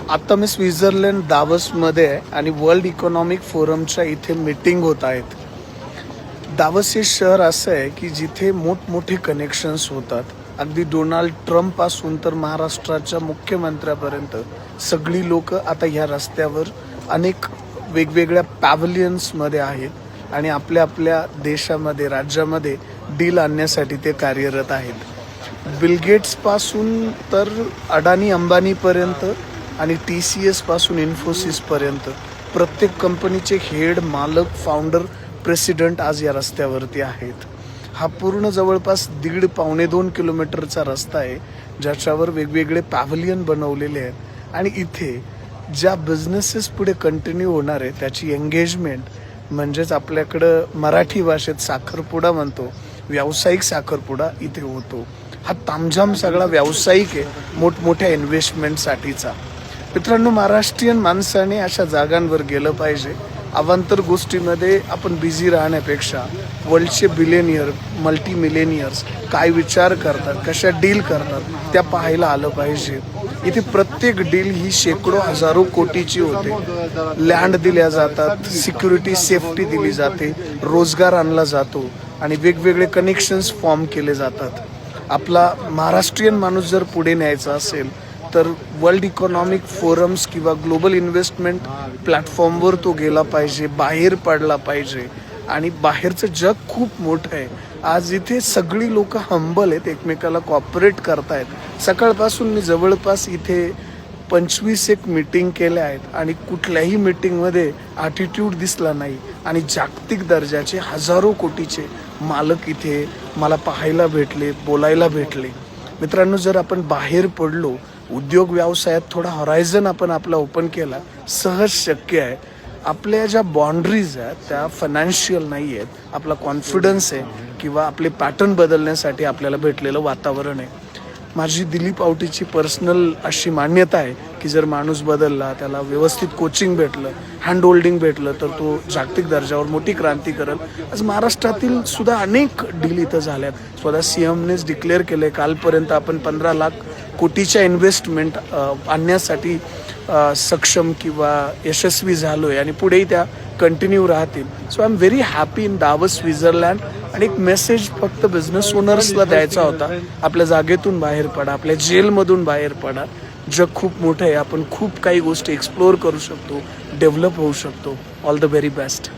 आता मी स्वित्झर्लंड दावसमध्ये आहे आणि वर्ल्ड इकॉनॉमिक फोरमच्या इथे मीटिंग होत आहेत. दावस हे शहर असं आहे की जिथे मोठमोठे कनेक्शन्स होतात. अगदी डोनाल्ड ट्रम्प पासून तर महाराष्ट्राच्या मुख्यमंत्र्यापर्यंत सगळी लोक आता ह्या रस्त्यावर अनेक वेगवेगळ्या पॅव्हलियन्समध्ये आहेत आणि आपल्या आपल्या देशामध्ये राज्यामध्ये डील आणण्यासाठी ते कार्यरत आहेत. बिल गेट्स पासून तर अडानी अंबानीपर्यंत आणि TCS पासून इन्फोसिसपर्यंत प्रत्येक कंपनीचे हेड, मालक, फाउंडर, प्रेसिडेंट आज या रस्त्यावरती आहेत. हा पूर्ण जवळपास 1.5-2 किलोमीटरचा रस्ता आहे ज्याच्यावर वेगवेगळे पॅव्हलियन बनवलेले आहेत आणि इथे ज्या बिझनेसेस पुढे कंटिन्यू होणार आहे त्याची एंगेजमेंट म्हणजेच आपल्याकडं मराठी भाषेत साखरपुडा म्हणतो, व्यावसायिक साखरपुडा इथे होतो. हा तामझाम सगळा व्यावसायिक आहे मोठमोठ्या इन्व्हेस्टमेंटसाठीचा. मित्रांनो, महाराष्ट्रीयन माणसाने अशा जागांवर गेलं पाहिजे. अवांतर गोष्टीमध्ये आपण बिझी राहण्यापेक्षा वर्ल्डचे बिलियनियर, मल्टी मिलेनियर्स काय विचार करतात, कशा डील करतात त्या पाहायला आलं पाहिजे. इथे प्रत्येक डील ही शेकडो हजारो कोटीची होते. लँड दिल्या जातात, सिक्युरिटी सेफ्टी दिली जाते, रोजगार आणला जातो आणि वेगवेगळे कनेक्शन्स फॉर्म केले जातात. आपला महाराष्ट्रीयन माणूस जर पुढे न्यायचा असेल तर वर्ल्ड इकॉनॉमिक फोरम्स किंवा ग्लोबल इन्व्हेस्टमेंट प्लॅटफॉर्मवर तो गेला पाहिजे, बाहेर पडला पाहिजे. आणि बाहेरचं जग खूप मोठं आहे. आज इथे सगळी लोक हंबल आहेत, एकमेकाला कॉपरेट करतायत. सकाळपासून मी जवळपास इथे 25 मीटिंग केल्या आहेत आणि कुठल्याही मीटिंगमध्ये ॲटिट्यूड दिसला नाही आणि जागतिक दर्जाचे हजारो कोटीचे मालक इथे मला पाहायला भेटले, बोलायला भेटले. मित्रांनो, जर आपण बाहेर पडलो, उद्योग व्यवसायात थोडा हॉरायझन आपण आपला ओपन केला, सहज शक्य आहे. आपल्या ज्या बाउंड्रीज आहेत त्या फायनान्शियल नाही आहेत, आपला कॉन्फिडन्स आहे किंवा आपले पॅटर्न बदलण्यासाठी आपल्याला भेटलेलं वातावरण आहे. माझी दिलीप आवटीची पर्सनल अशी मान्यता आहे की जर माणूस बदलला, त्याला व्यवस्थित कोचिंग भेटलं, हँड होल्डिंग भेटलं तर तो जागतिक दर्जावर मोठी क्रांती करेल. आज महाराष्ट्रातील सुद्धा अनेक डील इथं झाल्यात. स्वतः CMनेच डिक्लेअर केलं आहे कालपर्यंत आपण 15 लाख कोटीच्या इन्व्हेस्टमेंट आणण्यासाठी सक्षम किंवा यशस्वी झालो आहे आणि पुढेही त्या कंटिन्यू राहतील. So I am very happy in Davos, Switzerland. आणि एक मेसेज फक्त बिझनेस ओनर्सला द्यायचा होता, आपल्या जागेतून बाहेर पडा, आपल्या जेलमधून बाहेर पडा. जग खूप मोठं आहे, आपण खूप काही गोष्टी एक्सप्लोअर करू शकतो, डेव्हलप होऊ शकतो. All the very best.